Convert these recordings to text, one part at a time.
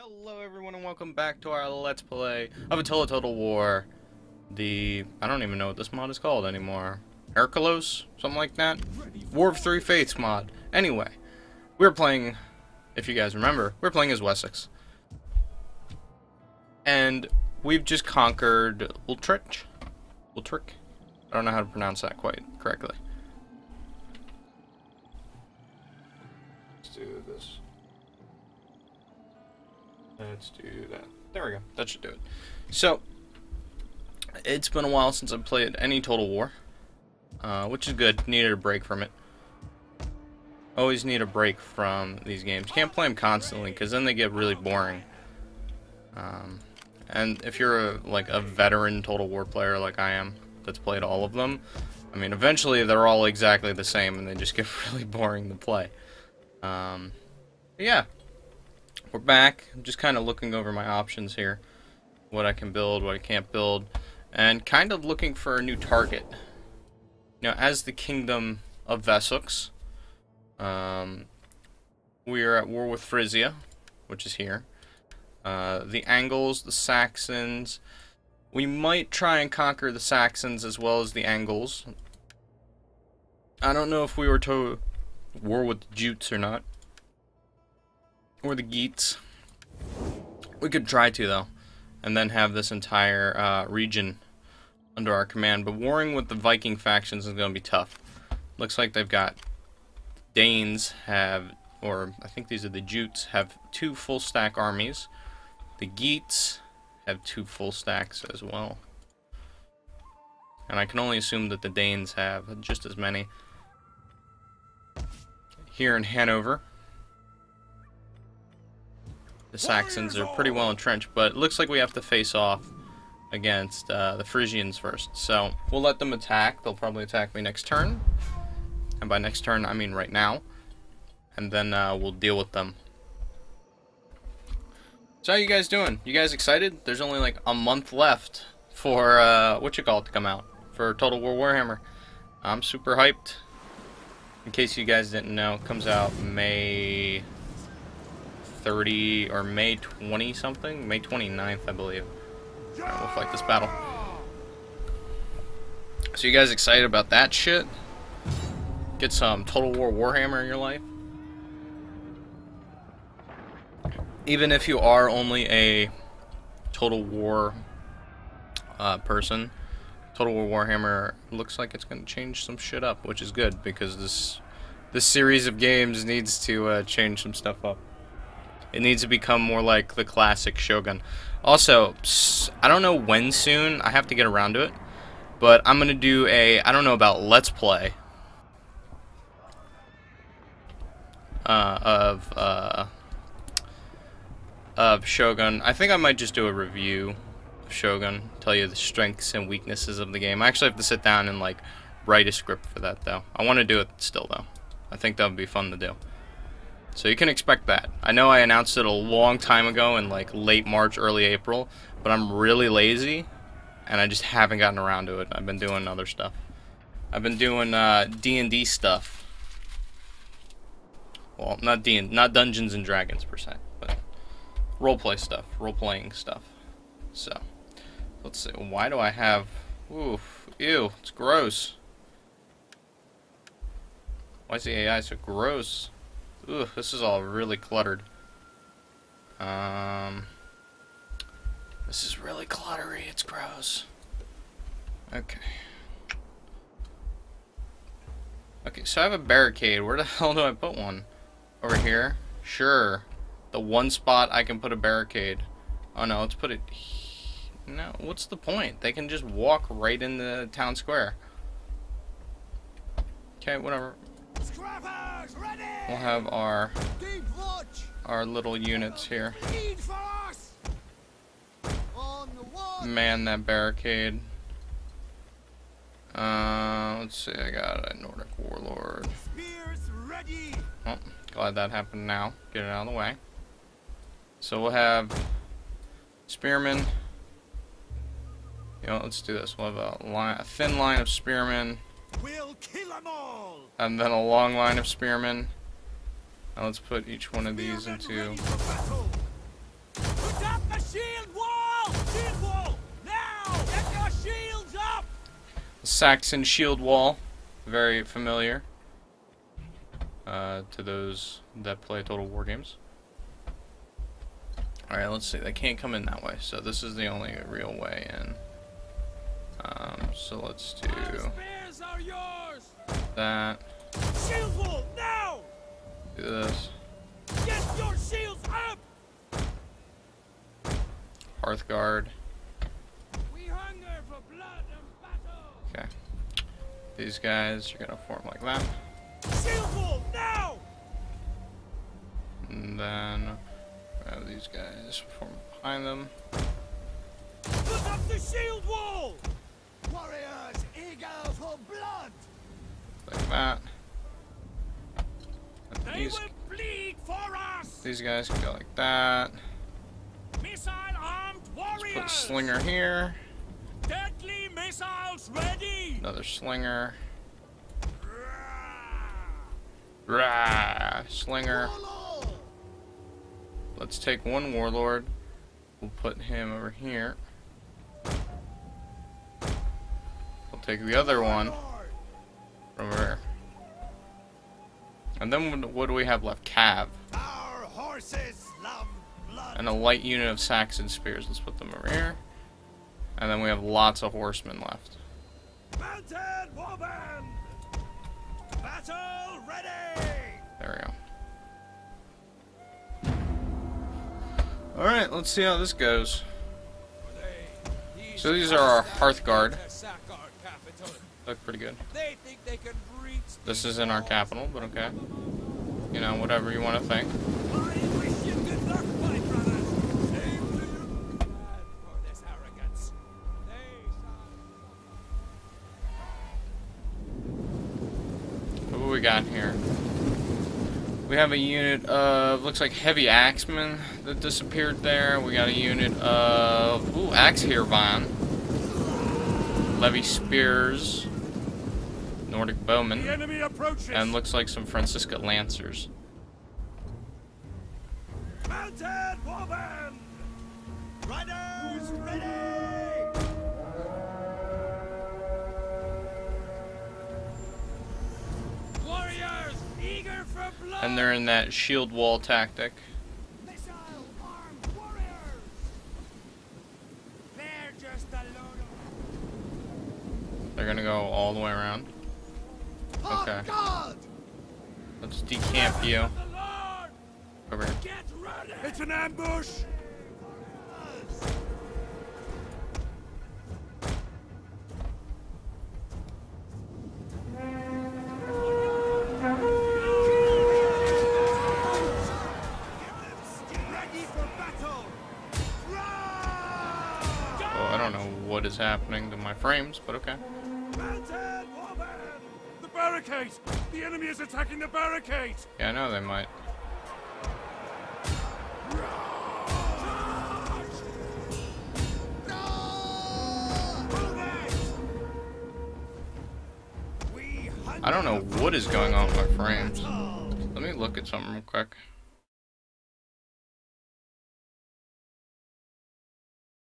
Hello everyone and welcome back to our Let's Play of Attila Total War. I don't even know what this mod is called anymore. Herakleios? Something like that? War of Three Faiths mod. Anyway, we're playing, if you guys remember, we're playing as Wessex. And we've just conquered Utrecht? Utrecht? I don't know how to pronounce that quite correctly. Let's do this. Let's do that. There we go. That should do it. So, it's been a while since I've played any Total War, which is good. Needed a break from it. Always need a break from these games. Can't play them constantly because then they get really boring. And if you're like a veteran Total War player like I am, that's played all of them, I mean, eventually they're all exactly the same and they just get really boring to play. Yeah. We're back. I'm just kind of looking over my options here. What I can build, what I can't build. And kind of looking for a new target. Now, as the Kingdom of Wessex, we are at war with Frisia, which is here. The Angles, the Saxons. We might try and conquer the Saxons as well as the Angles. I don't know if we were to war with the Jutes or not. Or the Geats. We could try to, though, and then have this entire region under our command. But warring with the Viking factions is going to be tough. Looks like they've got Danes have, or I think these are the Jutes, have 2 full stack armies. The Geats have 2 full stacks as well. And I can only assume that the Danes have just as many. Here in Hanover, the Saxons are pretty well entrenched, but it looks like we have to face off against the Frisians first. So we'll let them attack. They'll probably attack me next turn. And by next turn, I mean right now. And then we'll deal with them. So how you guys doing? You guys excited? There's only like a month left for, to come out. For Total War Warhammer. I'm super hyped. In case you guys didn't know, it comes out May 30 or May 20 something, May 29th, I believe. Right, we'll fight this battle. So you guys excited about that shit? Get some Total War Warhammer in your life? Even if you are only a Total War person, Total War Warhammer looks like it's going to change some shit up, which is good because this series of games needs to change some stuff up. It needs to become more like the classic Shogun. Also, I don't know when soon, I have to get around to it, but I'm going to do I don't know about Let's Play of Shogun. I think I might just do a review of Shogun, tell you the strengths and weaknesses of the game. I actually have to sit down and like write a script for that though. I want to do it still though. I think that would be fun to do. So you can expect that. I know I announced it a long time ago in like late March, early April, but I'm really lazy and I just haven't gotten around to it. I've been doing other stuff. I've been doing D&D stuff. Well, not Dungeons and Dragons per se, but roleplay stuff, role-playing stuff. So, let's see. Why do I have... Oof, ew, it's gross. Why is the AI so gross? Ugh, this is all really cluttered. This is really cluttery. It's gross. Okay. Okay, so I have a barricade. Where the hell do I put one? Over here? Sure. The one spot I can put a barricade. Oh no, let's put it... No, what's the point? They can just walk right in the town square. Okay, whatever. We'll have our little units here. Man that barricade. Let's see, I got a Nordic warlord. Oh, glad that happened now. Get it out of the way. So we'll have spearmen. You know, let's do this. We'll have a thin line of spearmen. We'll kill them all. And then a long line of spearmen. Now let's put each one of these into Saxon shield wall, very familiar to those that play Total War games. Alright, let's see. They can't come in that way, so this is the only real way in. So let's do that. Shield wall now! Do this. Get your shields up! Hearthguard. We hunger for blood and battle! Okay. These guys are gonna form like that. Shield wall now! And then grab these guys, form behind them. Put up the shield wall! Warriors eager for blood! Like that. And They will bleed for us! these guys can go like that. Missile-armed warriors! Put a slinger here. Deadly missiles ready! Another slinger. Rah! Slinger. Warlord! Let's take one warlord. We'll put him over here. We'll take the other one from over here. And then what do we have left? Cav. Our horses love blood! And a light unit of Saxon spears. Let's put them over here. And then we have lots of horsemen left. Mounted warband! Battle ready! There we go. Alright, let's see how this goes. So these are our Hearthguard. Look pretty good. They think they can breach This is in our capital, but okay. You know, whatever you want to think. I wish you good luck, my brothers! Same to you. Bad for this arrogance. They shall... What do we got here? We have a unit of, looks like heavy axemen that disappeared there. We got a unit of, ooh, axe Hirvan. Levy spears. Nordic bowmen. The enemy approaches! And looks like some Francisca lancers. Mounted warband! Riders ready! Warriors eager for blood! And they're in that shield wall tactic. Missile-armed warriors! They're just a load of... They're gonna go all the way around. Okay. On guard! Let's decamp you. The Lord! Over here. Get ready! It's an ambush! Ready for battle! Oh, I don't know what is happening to my frames, but okay. Mounted warband! The barricade! The enemy is attacking the barricade! Yeah, I know they might. I don't know what is going on with my frames. Let me look at something real quick.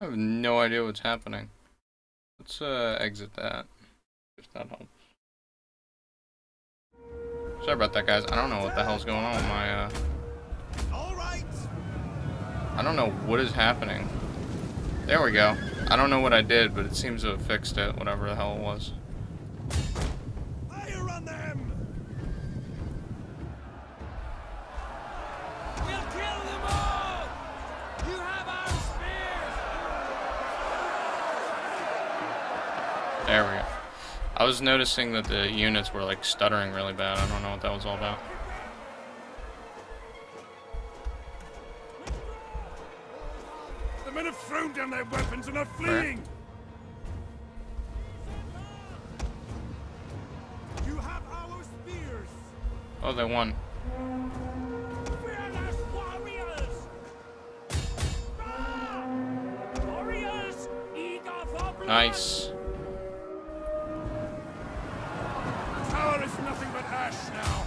I have no idea what's happening. Let's exit that, if that helps. Sorry about that, guys. I don't know what the hell's going on with my, All right! I don't know what is happening. There we go. I don't know what I did, but it seems to have fixed it, whatever the hell it was. Fire on them! We'll kill them all! You have our spears! There we go. I was noticing that the units were like stuttering really bad. I don't know what that was all about. The men have thrown down their weapons and are fleeing! You have our spears! Oh, they won. Fearless warriors! Warriors eager for blood! Nice. The tower is nothing but ash now.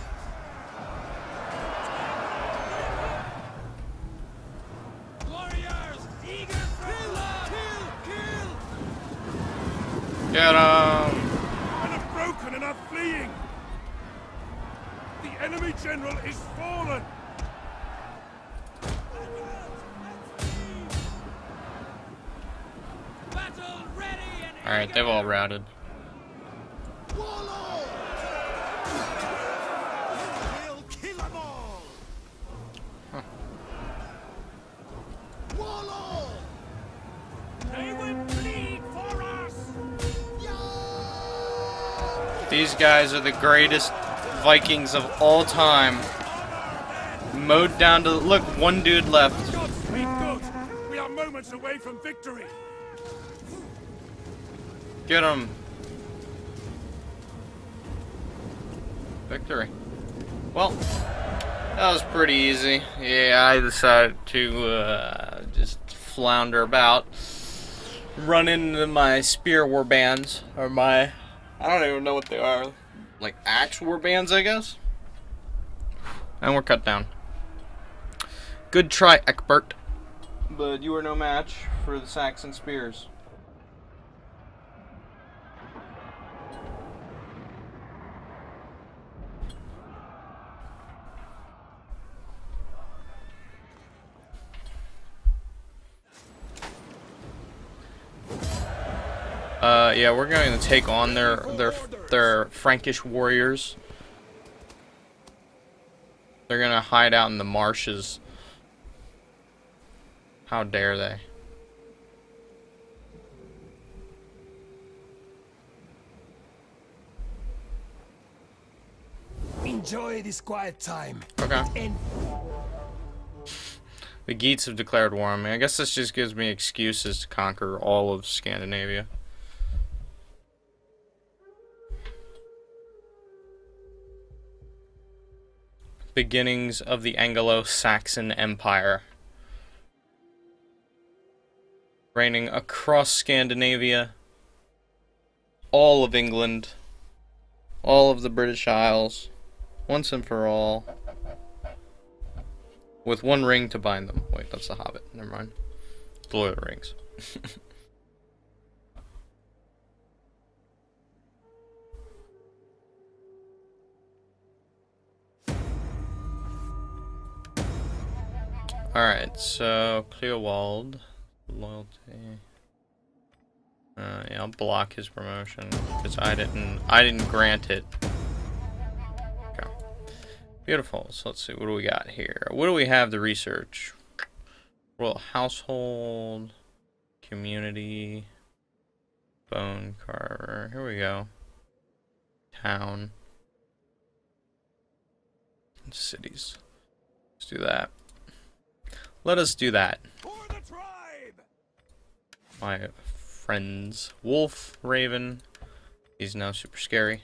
Warriors eager for blood! Kill! Get 'em! fleeing! The enemy general is fallen! Battle ready and Alright, they've all routed. Warlord! We'll kill them all! Huh. Warlord! They will bleed for us! These guys are the greatest Vikings of all time. Mowed down to... Look, one dude left. God speed good! We are moments away from victory! Get him. Victory. Well, that was pretty easy. Yeah, I decided to just flounder about. Run into my spear warbands. Or my... I don't even know what they are. Like axe warbands, I guess? And we're cut down. Good try, Eckbert. But you are no match for the Saxon spears. Yeah, we're going to take on their Frankish warriors. They're gonna hide out in the marshes. How dare they? Enjoy this quiet time. Okay. And The Geats have declared war on me. I guess this just gives me excuses to conquer all of Scandinavia. Beginnings of the Anglo-Saxon Empire. Reigning across Scandinavia, all of England, all of the British Isles, once and for all, with one ring to bind them. Wait, that's the Hobbit. Never mind. The Lord of the Rings. Alright, so Cleowald, loyalty. Yeah, I'll block his promotion because I didn't grant it. Okay. Beautiful. So let's see, what do we got here? What do we have to research? Royal household, community, bone carver. Here we go. Town. Cities. Let's do that. Let us do that. for the tribe! My friends. Wolf, Raven. He's now super scary.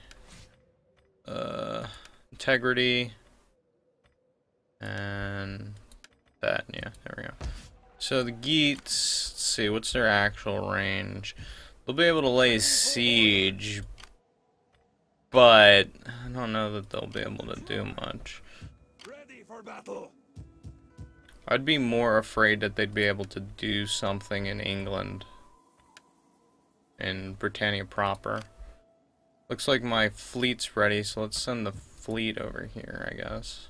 Integrity. And that, yeah, there we go. So the Geats, let's see, what's their actual range? They'll be able to lay siege, but I don't know that they'll be able to do much. Ready for battle! I'd be more afraid that they'd be able to do something in England. In Britannia proper. Looks like my fleet's ready, so let's send the fleet over here, I guess.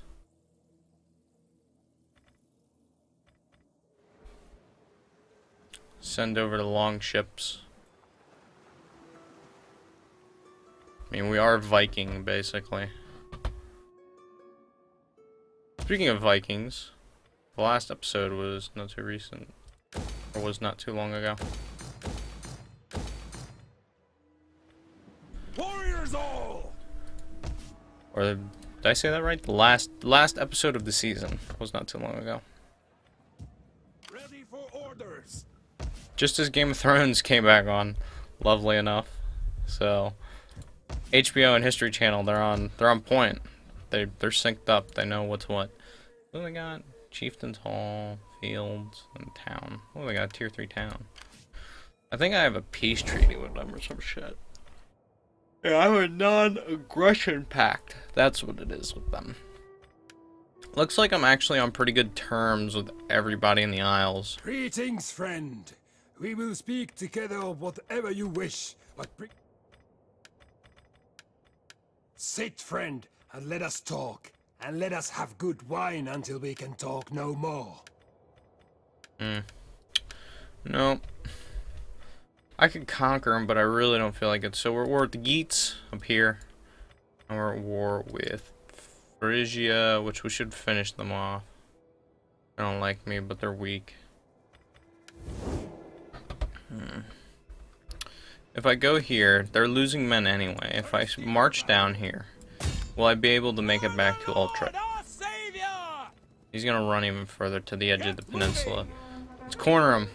Send over the longships. I mean, we are Viking, basically. Speaking of Vikings, the last episode was not too recent, or was not too long ago. Warriors all! Or did I say that right? The last episode of the season was not too long ago. Ready for orders! Just as Game of Thrones came back on, lovely enough. So HBO and History Channel, they're on point. They're synced up. They know what's what. What do they got? Chieftain's Hall, Fields, and Town. Oh, they got a tier 3 town. I think I have a peace treaty with them or some shit. Yeah, I'm a non-aggression pact. That's what it is with them. Looks like I'm actually on pretty good terms with everybody in the Isles. Greetings, friend. We will speak together of whatever you wish, but Sit, friend, and let us talk. And let us have good wine until we can talk no more. No. I could conquer them, but I really don't feel like it. So we're at war with the Geats up here. And we're at war with Phrygia, which we should finish them off. They don't like me, but they're weak. If I go here, they're losing men anyway. If I march down here, will I be able to make it back to Ultra? He's gonna run even further to the edge of the peninsula. Let's corner him.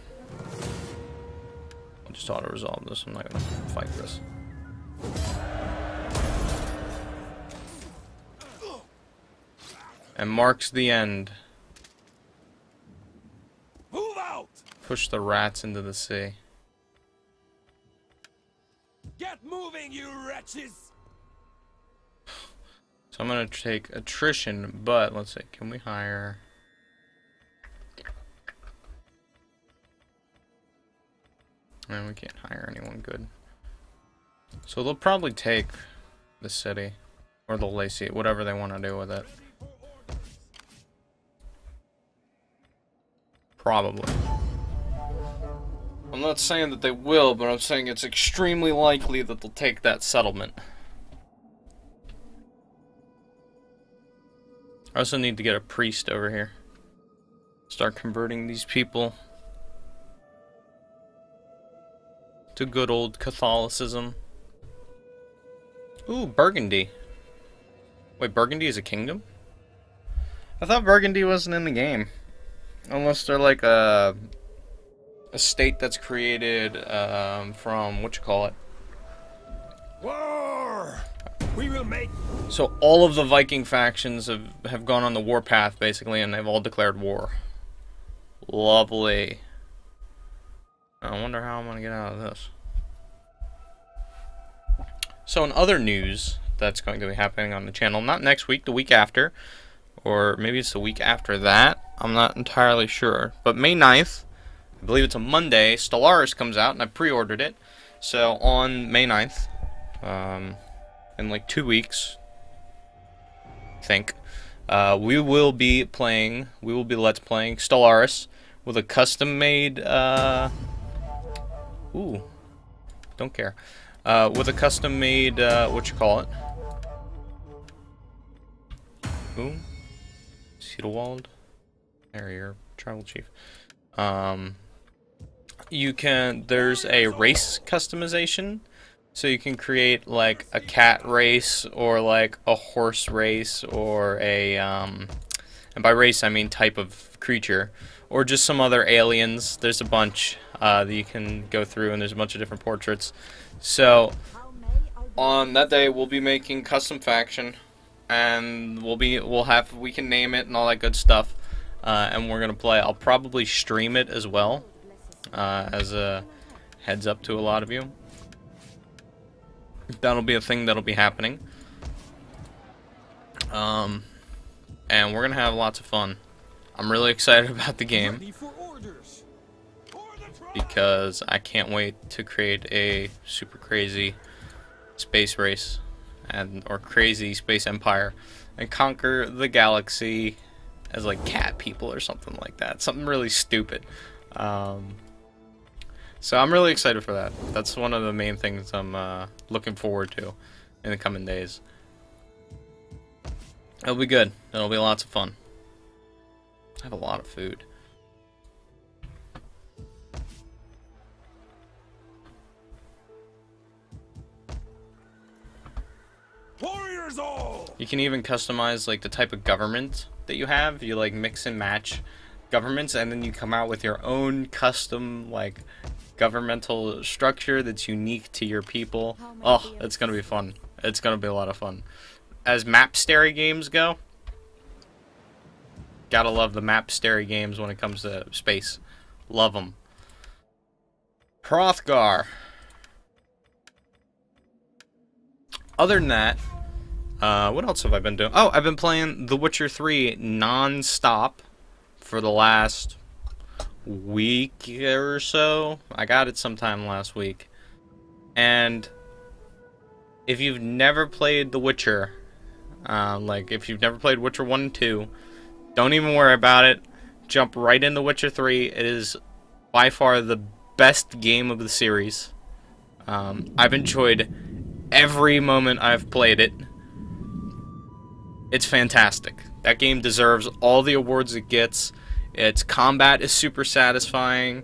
I'll just auto-resolve this. I'm not gonna fight this. And marks the end. Move out! Push the rats into the sea. Get moving, you wretches! So I'm gonna take attrition, but let's see, can we hire? And we can't hire anyone good. So they'll probably take the city, or they'll lace it, whatever they want to do with it. Probably. I'm not saying that they will, but I'm saying it's extremely likely that they'll take that settlement. I also need to get a priest over here. Start converting these people to good old Catholicism. Ooh, Burgundy. Wait, Burgundy is a kingdom? I thought Burgundy wasn't in the game. Unless they're like a state that's created from, whatchamacallit? War! We will make... So all of the Viking factions have gone on the warpath, basically, and they've all declared war. Lovely. I wonder how I'm going to get out of this. So in other news that's going to be happening on the channel, not next week, the week after, or maybe it's the week after that, I'm not entirely sure. But May 9th, I believe it's a Monday, Stellaris comes out, and I pre-ordered it. So on May 9th, in like 2 weeks, I think, we will be let's playing Stellaris with a custom-made, ooh, don't care, with a custom-made, whatchamacallit, ooh, Cedarwald, there, your tribal chief, you can, there's a race customization. So you can create like a cat race or like a horse race or a, and by race I mean type of creature, or just some other aliens. There's a bunch that you can go through, and there's a bunch of different portraits. So on that day we'll be making custom faction, and we can name it and all that good stuff, and we're gonna play. I'll probably stream it as well, as a heads up to a lot of you. That'll be a thing that'll be happening. And we're gonna have lots of fun. I'm really excited about the game because I can't wait to create a super crazy space race or crazy space empire and conquer the galaxy as like cat people or something like that. Something really stupid. So I'm really excited for that. That's one of the main things I'm looking forward to in the coming days. It'll be good. It'll be lots of fun. I have a lot of food. Warriors all! You can even customize like the type of government that you have. You like mix and match governments, and then you come out with your own custom like governmental structure that's unique to your people. Oh, it's gonna be fun. It's gonna be a lot of fun. As map-stary games go, gotta love the map-stary games when it comes to space. Love them. Hrothgar. Other than that, what else have I been doing? Oh, I've been playing The Witcher 3 non-stop for the last week or so. I got it sometime last week, and if you've never played The Witcher, like if you've never played Witcher 1 and 2, don't even worry about it. Jump right into Witcher 3. It is by far the best game of the series. I've enjoyed every moment I've played it. It's fantastic. That game deserves all the awards it gets. Its combat is super satisfying.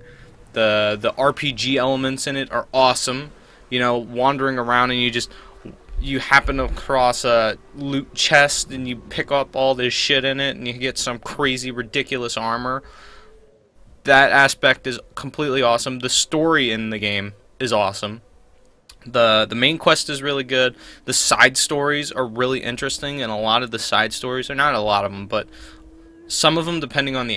The RPG elements in it are awesome. You know, wandering around and you happen across a loot chest and you pick up all this shit in it and you get some crazy ridiculous armor. That aspect is completely awesome. The story in the game is awesome. The main quest is really good. The side stories are really interesting, and a lot of the side stories, or not a lot of them, but some of them, depending on the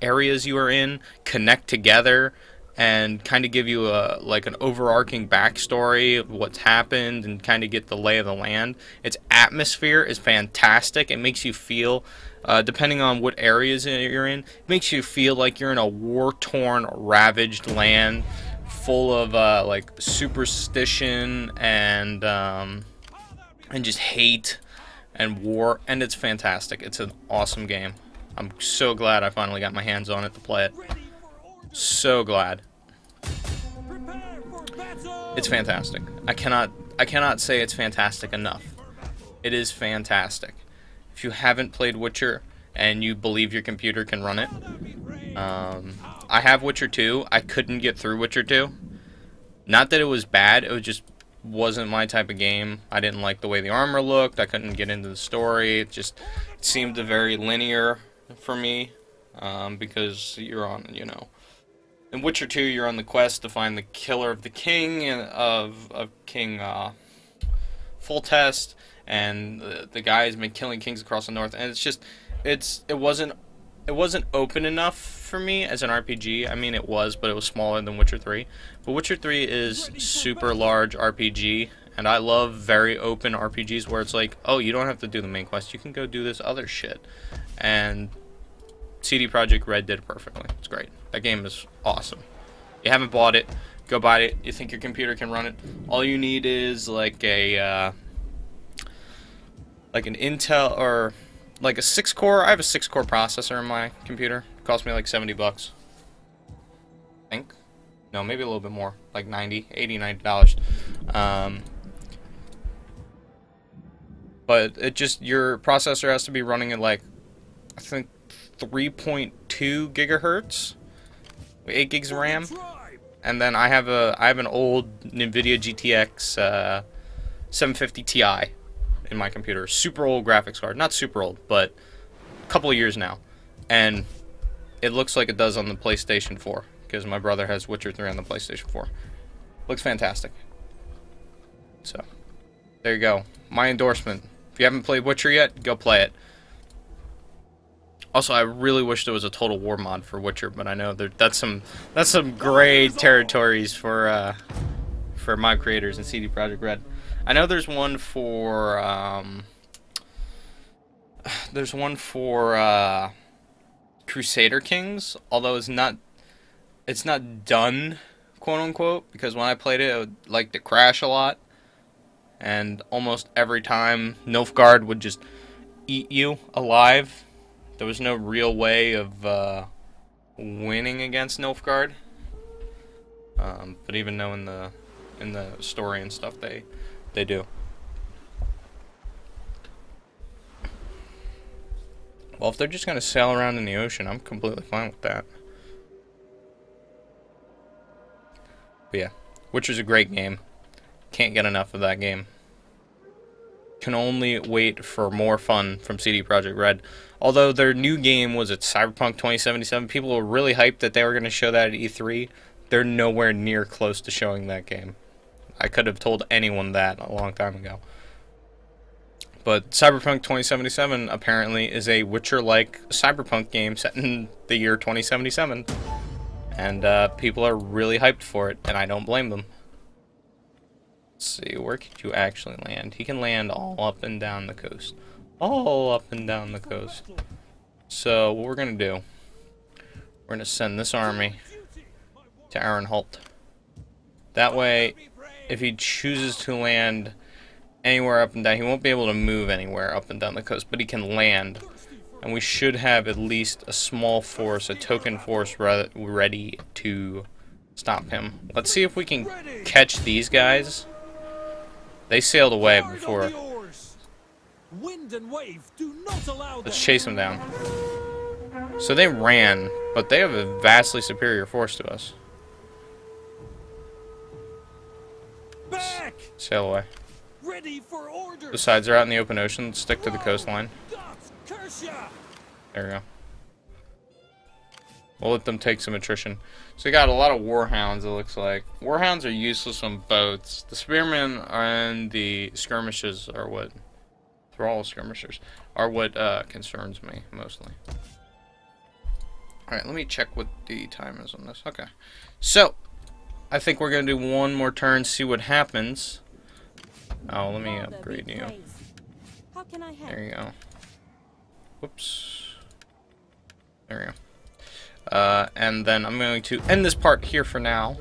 areas you are in, connect together and kind of give you like an overarching backstory of what's happened and kind of get the lay of the land. Its atmosphere is fantastic. It makes you feel, depending on what areas you're in, it makes you feel like you're in a war-torn, ravaged land full of like superstition and just hate and war, and it's fantastic. It's an awesome game. I'm so glad I finally got my hands on it to play it. So glad. It's fantastic. I cannot say it's fantastic enough. It is fantastic. If you haven't played Witcher and you believe your computer can run it, I have Witcher 2. I couldn't get through Witcher 2. Not that it was bad, it just wasn't my type of game. I didn't like the way the armor looked. I couldn't get into the story. It seemed very linear for me, because you're on, you know, in Witcher 2 you're on the quest to find the killer of the king of King Foltest, and the guy has been killing kings across the north, and it wasn't open enough for me as an RPG. I mean, it was, but it was smaller than Witcher 3. But Witcher 3 is super large RPG, and I love very open RPGs where it's like, oh, you don't have to do the main quest, you can go do this other shit. And CD Projekt Red did it perfectly. It's great. That game is awesome. You haven't bought it, go buy it. You think your computer can run it? All you need is like an Intel or like a 6-core. I have a 6-core processor in my computer. It cost me like $70. I think. No, maybe a little bit more. Like $80, $90. But your processor has to be running at like, I think 3.2 gigahertz, 8 gigs of RAM. And then I have an old NVIDIA GTX 750 Ti in my computer. Super old graphics card. Not super old, but a couple of years now. And it looks like it does on the PlayStation 4, because my brother has Witcher 3 on the PlayStation 4. Looks fantastic. So, there you go. My endorsement. If you haven't played Witcher yet, go play it. Also, I really wish there was a Total War mod for Witcher, but I know that's some gray territories for mod creators and CD Projekt Red. I know there's one for Crusader Kings, although it's not done, quote unquote, because when I played it would like to crash a lot, and almost every time Nilfgaard would just eat you alive. There was no real way of winning against Nilfgaard. But even though in the story and stuff they do. Well, if they're just gonna sail around in the ocean, I'm completely fine with that. But yeah, Witcher's a great game. Can't get enough of that game. Can only wait for more fun from CD Projekt Red. Although their new game was at Cyberpunk 2077, people were really hyped that they were going to show that at E3. They're nowhere near close to showing that game. I could have told anyone that a long time ago. But Cyberpunk 2077 apparently is a Witcher-like Cyberpunk game set in the year 2077. And people are really hyped for it, and I don't blame them. Let's see, where could you actually land? He can land all up and down the coast. All up and down the coast. So, what we're going to do, we're going to send this army to Arenholt. That way, if he chooses to land anywhere up and down. He won't be able to move anywhere up and down the coast, but he can land. And we should have at least a small force, a token force ready to stop him. Let's see if we can catch these guys. They sailed away before. Wind and wave do not allow them. Let's chase them down. So they ran, but they have a vastly superior force to us. Back! Sail away. Ready for orders. Besides, they're out in the open ocean. Let's stick to the coastline. There we go. We'll let them take some attrition. So we got a lot of warhounds, it looks like. Warhounds are useless on boats. The spearmen and the skirmishes are what... Thrall skirmishers are what concerns me, mostly. Alright, let me check what the time is on this. Okay. So, I think we're going to do one more turn, see what happens. Oh, let me upgrade you. How can I help? There you go. Whoops. There we go. And then I'm going to end this part here for now.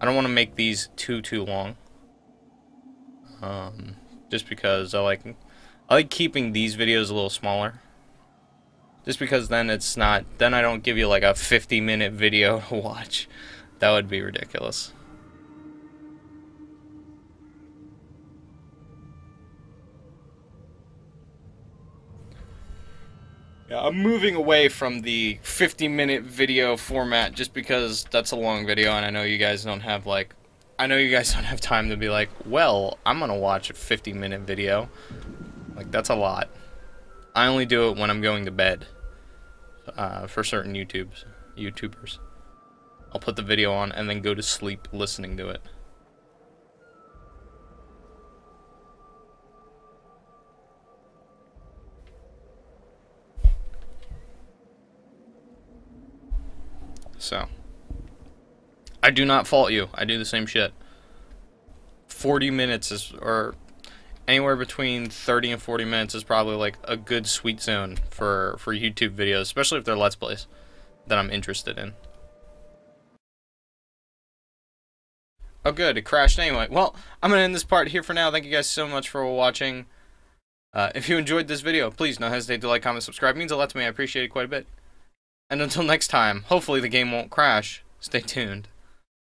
I don't want to make these too long. Just because I like keeping these videos a little smaller. Just because then it's not, then I don't give you like a 50-minute video to watch. That would be ridiculous. Yeah, I'm moving away from the 50-minute video format just because that's a long video and I know you guys don't have like, I know you guys don't have time to be like, well, I'm gonna watch a 50-minute video. Like, that's a lot. I only do it when I'm going to bed. For certain YouTubers. I'll put the video on and then go to sleep listening to it. So, I do not fault you. I do the same shit. 40 minutes is, or anywhere between 30 and 40 minutes is probably like a good sweet zone for YouTube videos, especially if they're Let's Plays that I'm interested in. Oh good, it crashed anyway. Well, I'm going to end this part here for now. Thank you guys so much for watching. If you enjoyed this video, please don't hesitate to like, comment, subscribe. It means a lot to me. I appreciate it quite a bit. And until next time, hopefully the game won't crash. Stay tuned.